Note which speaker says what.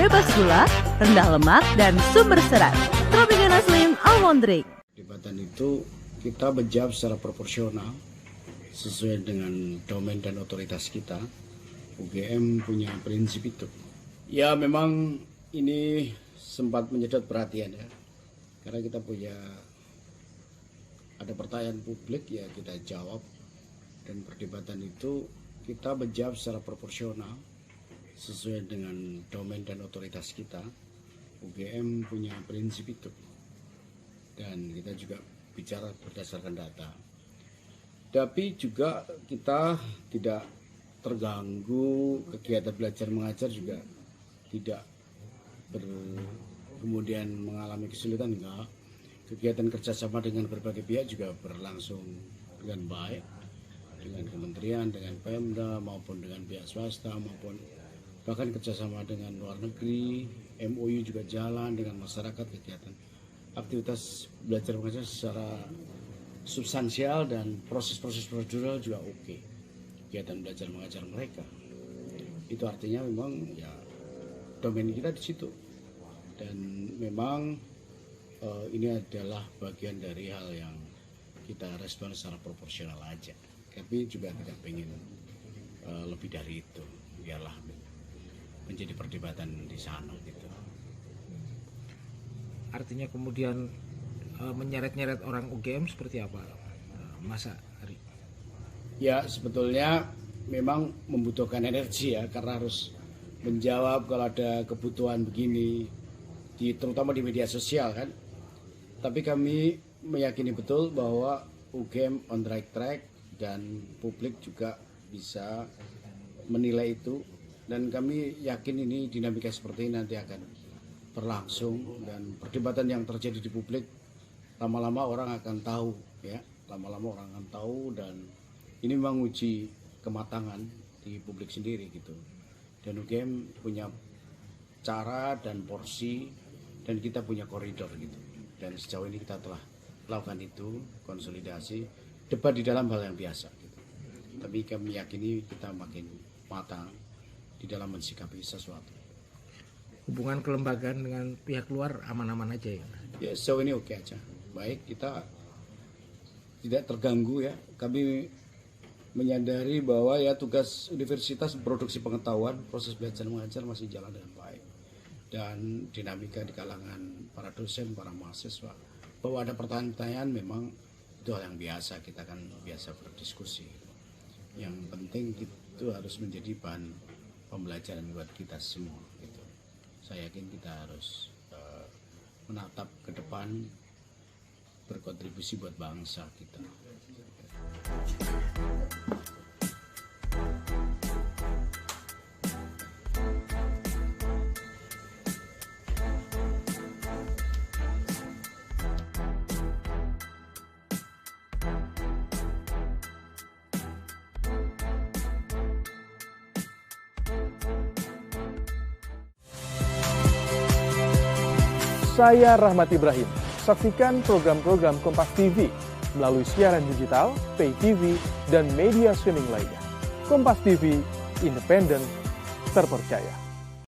Speaker 1: bebas gula, rendah lemak, dan sumber serat. Tropicana Slim Almond Drink.
Speaker 2: Perdebatan itu kita menjawab secara proporsional sesuai dengan domain dan otoritas kita. UGM punya prinsip itu. Ya memang ini sempat menyedot perhatian ya. Karena kita punya ada pertanyaan publik ya kita jawab, dan perdebatan itu kita menjawab secara proporsional sesuai dengan domain dan otoritas kita. UGM punya prinsip itu, dan kita juga bicara berdasarkan data. Tapi juga kita tidak terganggu, kegiatan belajar mengajar juga tidak kemudian mengalami kesulitan, enggak. Kegiatan kerjasama dengan berbagai pihak juga berlangsung dengan baik, dengan kementerian, dengan Pemda, maupun dengan pihak swasta, maupun bahkan kerjasama dengan luar negeri. MOU juga jalan dengan masyarakat, kegiatan aktivitas belajar mengajar secara substansial dan proses-proses prosedural juga oke. Kegiatan belajar mengajar mereka itu artinya memang ya domain kita di situ, dan memang ini adalah bagian dari hal yang kita respon secara proporsional aja, tapi juga tidak pengen lebih dari itu, biarlah menjadi perdebatan di sana gitu.
Speaker 3: Artinya kemudian menyeret-nyeret orang UGM seperti apa, Mas Ari?
Speaker 2: Ya sebetulnya memang membutuhkan energi ya, karena harus menjawab kalau ada kebutuhan begini, terutama di media sosial kan. Tapi kami meyakini betul bahwa UGM on the right track, dan publik juga bisa menilai itu, dan kami yakin ini dinamika seperti ini nanti akan berlangsung, dan perdebatan yang terjadi di publik lama-lama orang akan tahu ya, lama-lama orang akan tahu, dan ini memang uji kematangan di publik sendiri gitu. Dan UGM punya cara dan porsi, dan kita punya koridor gitu. Dan sejauh ini kita telah lakukan itu, konsolidasi, debat di dalam hal yang biasa gitu. Tapi kami yakini kita makin matang di dalam mensikapi sesuatu.
Speaker 3: Hubungan kelembagaan dengan pihak luar aman-aman aja ya?
Speaker 2: Ya sejauh ini oke aja. Baik, kita tidak terganggu ya. Kami menyadari bahwa ya tugas universitas produksi pengetahuan, proses belajar mengajar masih jalan dengan baik, dan dinamika di kalangan para dosen, para mahasiswa, bahwa ada pertanyaan-pertanyaan memang itu hal yang biasa, kita kan biasa berdiskusi. Yang penting itu harus menjadi bahan pembelajaran buat kita semua gitu. Saya yakin kita harus menatap ke depan, berkontribusi buat bangsa kita.
Speaker 4: Saya Rahmat Ibrahim. Saksikan program-program Kompas TV melalui siaran digital, pay TV, dan media streaming lainnya. Kompas TV, independen, terpercaya.